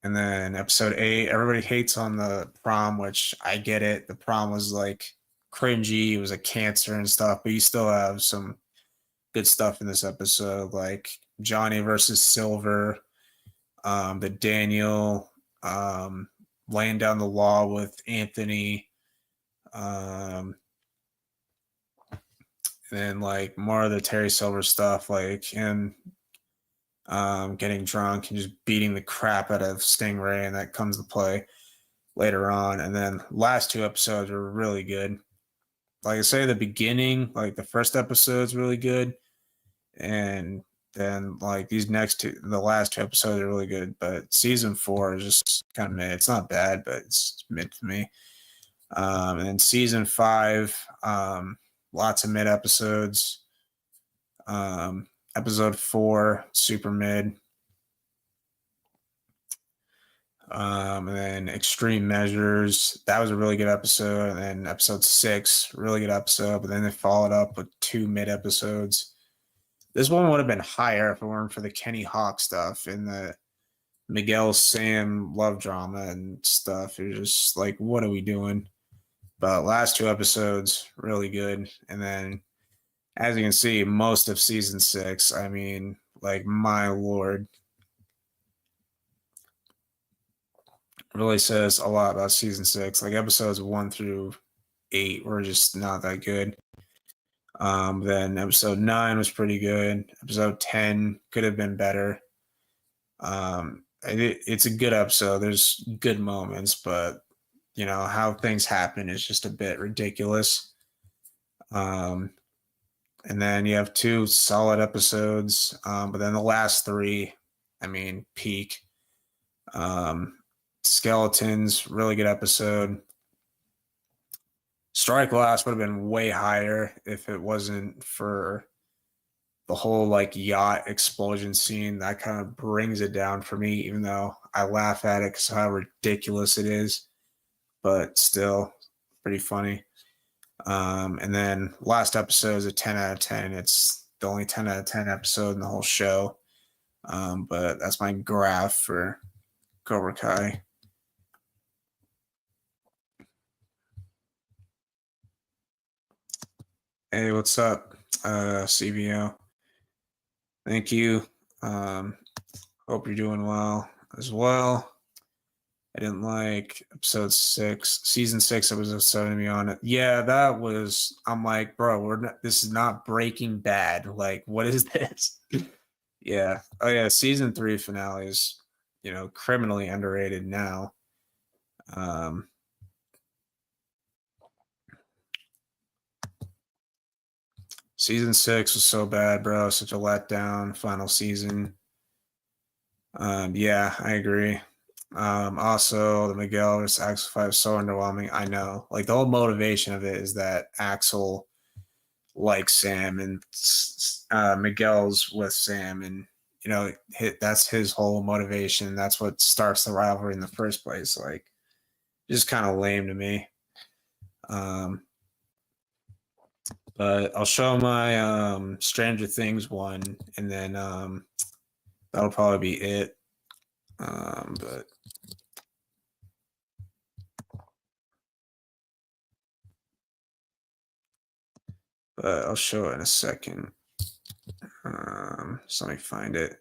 and then episode 8, everybody hates on the prom, which I get it. The prom was like cringy. It was a cancer and stuff, but you still have some good stuff in this episode, like Johnny versus Silver, the Daniel, laying down the law with Anthony, and then like more of the Terry Silver stuff, like him getting drunk and just beating the crap out of Stingray, and that comes to play later on. And then last two episodes are really good. Like I say, the beginning, like the first episode is really good, and then like these next two, the last two episodes are really good. But season 4 is just kind of mid. It's not bad, but it's mid to me. And then season 5, lots of mid episodes. Episode 4, super mid. And then Extreme Measures, that was a really good episode. And then episode 6, really good episode. But then they followed up with 2 mid episodes. This one would have been higher if it weren't for the Kenny Hawk stuff and the Miguel Sam love drama and stuff. It was just like, what are we doing? But last 2 episodes, really good. And then, as you can see, most of season 6, I mean, like, my lord, really says a lot about season 6. Like, episodes 1 through 8 were just not that good. Then episode 9 was pretty good. Episode 10 could have been better. It's a good episode. There's good moments, but you know how things happen is just a bit ridiculous. And then you have 2 solid episodes, but then the last 3, I mean, peak. Skeletons, really good episode. Strike Last would have been way higher if it wasn't for the whole like yacht explosion scene. That kind of brings it down for me, even though I laugh at it because how ridiculous it is, but still pretty funny. And then last episode is a 10 out of 10. It's the only 10 out of 10 episode in the whole show. But that's my graph for Cobra Kai. Hey, what's up, CBO? Thank you. Hope you're doing well as well. I didn't like episode 6, season 6, episode 7 to be on it. Yeah, that was. I'm like, bro, this is not Breaking Bad. Like, what is this? Yeah. Oh yeah, season 3 finale is, criminally underrated now. Um, Season 6 was so bad, bro. Such a letdown. Final season. Yeah, I agree. Also, the Miguel versus Axel fight was so underwhelming. I know. Like the whole motivation of it is that Axel likes Sam and Miguel's with Sam, and that's his whole motivation. That's what starts the rivalry in the first place. Like, just kind of lame to me. But I'll show my Stranger Things one, and then that'll probably be it. But I'll show it in a second. So let me find it.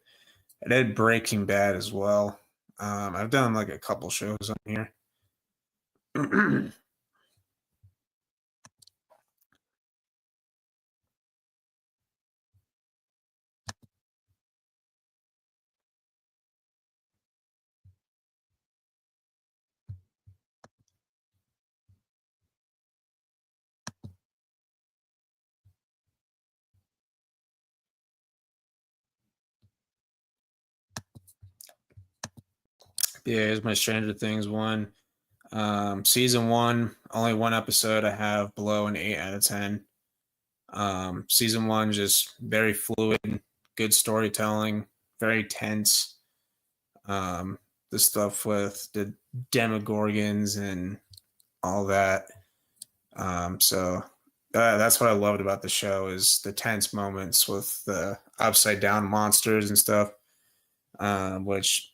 I did Breaking Bad as well. I've done like a couple shows on here. Yeah, here's my Stranger Things one. Season one, only one episode I have below an 8 out of 10. Season one, just very fluid, good storytelling, very tense. Um, the stuff with the Demogorgons and all that. So that's what I loved about the show is the tense moments with the upside down monsters and stuff. Which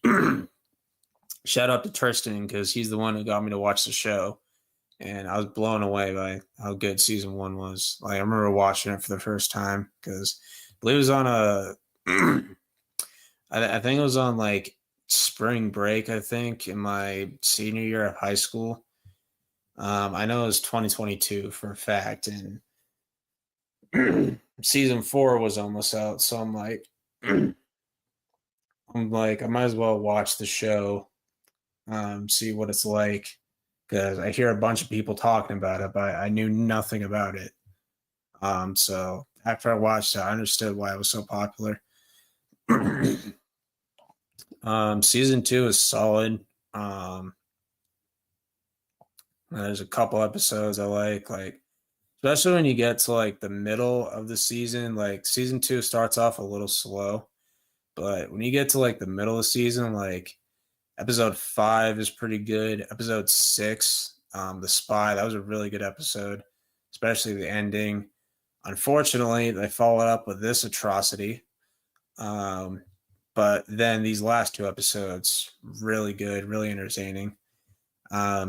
shout out to Tristan because he's the one who got me to watch the show, and I was blown away by how good season one was. Like I remember watching it for the first time because I believe it was on a, I think it was on like spring break. I think in my senior year of high school. I know it was 2022 for a fact, and season four was almost out, so I'm like, I might as well watch the show, see what it's like, because I hear a bunch of people talking about it, but I knew nothing about it. So after I watched it, I understood why it was so popular. Season two is solid. There's a couple episodes I like especially when you get to like the middle of the season. Like season two starts off a little slow, but when you get to like the middle of the season, like episode 5 is pretty good. Episode 6, The Spy, that was a really good episode, especially the ending. Unfortunately, they followed up with this atrocity. But then these last two episodes, really good, really entertaining.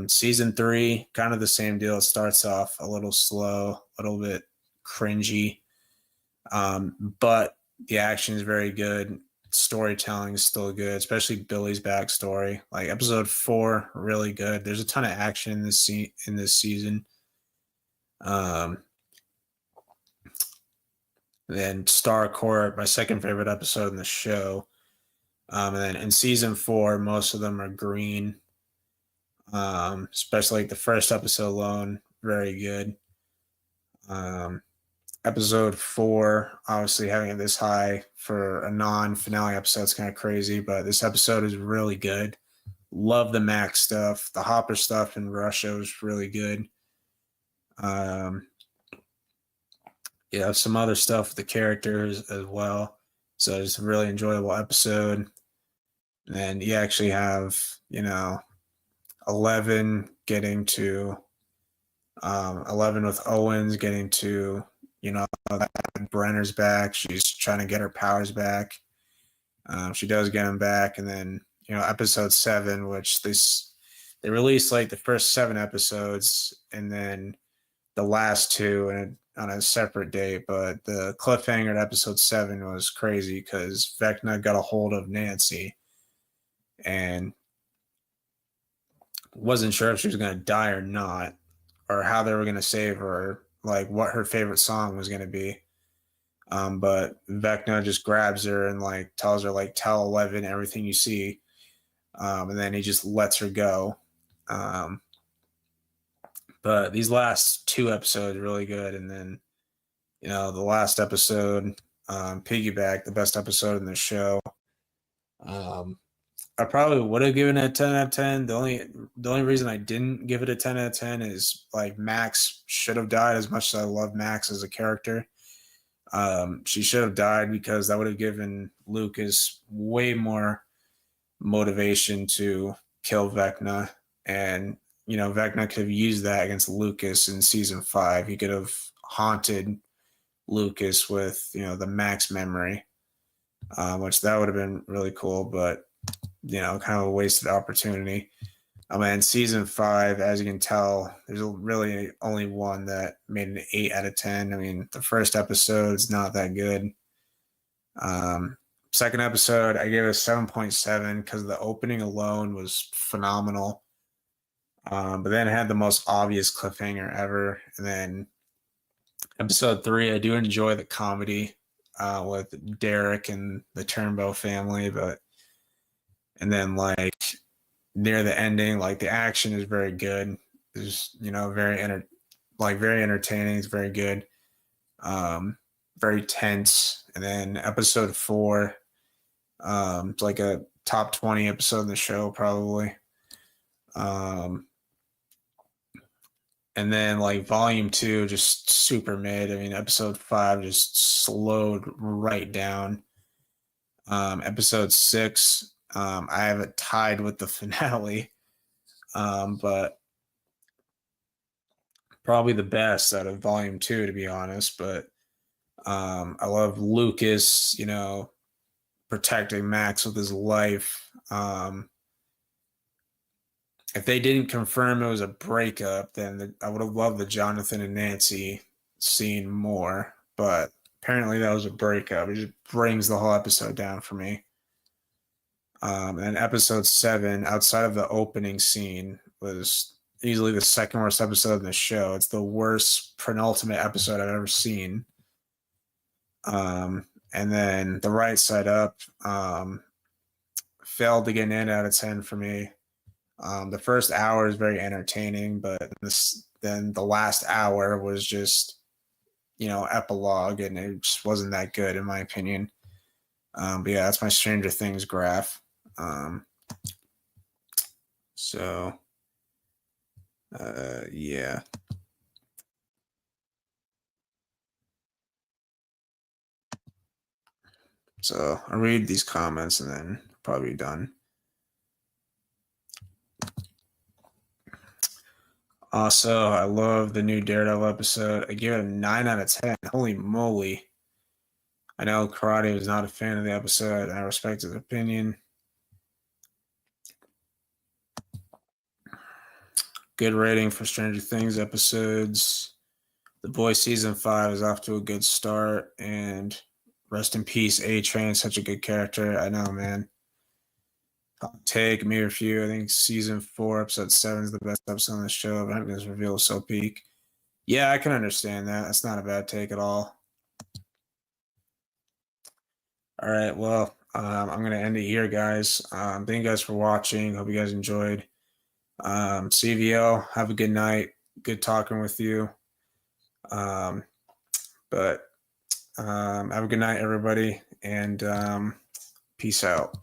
Season 3, kind of the same deal. It starts off a little slow, a little bit cringy, but the action is very good. Storytelling is still good, especially Billy's backstory. Like episode 4, really good. There's a ton of action in this season. Then Star Court, my second favorite episode in the show. And then in season 4, most of them are green. Especially like the first episode alone, very good. Episode 4, obviously having it this high for a non-finale episode is kind of crazy, but this episode is really good. Love the Max stuff. The Hopper stuff in Russia was really good. Yeah, some other stuff with the characters as well. So it's a really enjoyable episode. And you actually have, 11 getting to 11 with Owens getting to, Brenner's back. She's trying to get her powers back. She does get them back. And then, episode 7, which they released like the first 7 episodes and then the last 2 on a separate date. But the cliffhanger at episode 7 was crazy because Vecna got a hold of Nancy and wasn't sure if she was going to die or not, or how they were going to save her, like what her favorite song was going to be. But Vecna just grabs her and like tells her like tell 11 everything you see, and then he just lets her go. But these last 2 episodes are really good, and then the last episode, Piggyback, the best episode in the show. I probably would have given it a 10 out of 10. The only reason I didn't give it a 10 out of 10 is like Max should have died. As much as I love Max as a character, she should have died because that would have given Lucas way more motivation to kill Vecna. And, Vecna could have used that against Lucas in season 5. He could have haunted Lucas with, the Max memory, which that would have been really cool. But kind of a wasted opportunity. And season 5, as you can tell, there's really only one that made an 8 out of 10. I mean, the first episode's not that good. Second episode, I gave it a 7.7 because the opening alone was phenomenal. But then it had the most obvious cliffhanger ever. And then episode 3, I do enjoy the comedy with Derek and the Turnbow family, and then like near the ending, like the action is very good. It's very entertaining. It's very good. Very tense. And then episode 4, it's like a top 20 episode in the show, probably. And then like volume 2, just super mid. I mean, episode 5 just slowed right down. Episode 6, I have it tied with the finale, but probably the best out of volume 2, to be honest. But I love Lucas, protecting Max with his life. If they didn't confirm it was a breakup, then I would have loved the Jonathan and Nancy scene more. But apparently that was a breakup. It just brings the whole episode down for me. And episode 7, outside of the opening scene, was easily the second worst episode in the show. It's the worst penultimate episode I've ever seen. And then the right side up failed to get an 8 out of 10 for me. The first hour is very entertaining, but then the last hour was just, epilogue, and it just wasn't that good in my opinion. But yeah, that's my Stranger Things graph. Yeah. So I'll read these comments and then probably done. Also, I love the new Daredevil episode. I give it a 9 out of 10. Holy moly. I know Karate was not a fan of the episode, and I respect his opinion. Good rating for Stranger Things episodes. The Boys season 5 is off to a good start, and rest in peace, A-Train, such a good character. I know, man. Hot take, me or few. I think season 4, episode 7 is the best episode on the show. But I think this reveal is so peak. Yeah, I can understand that. That's not a bad take at all. All right, well, I'm going to end it here, guys. Thank you guys for watching. Hope you guys enjoyed. CVO, have a good night. Good talking with you. But have a good night, everybody, and peace out.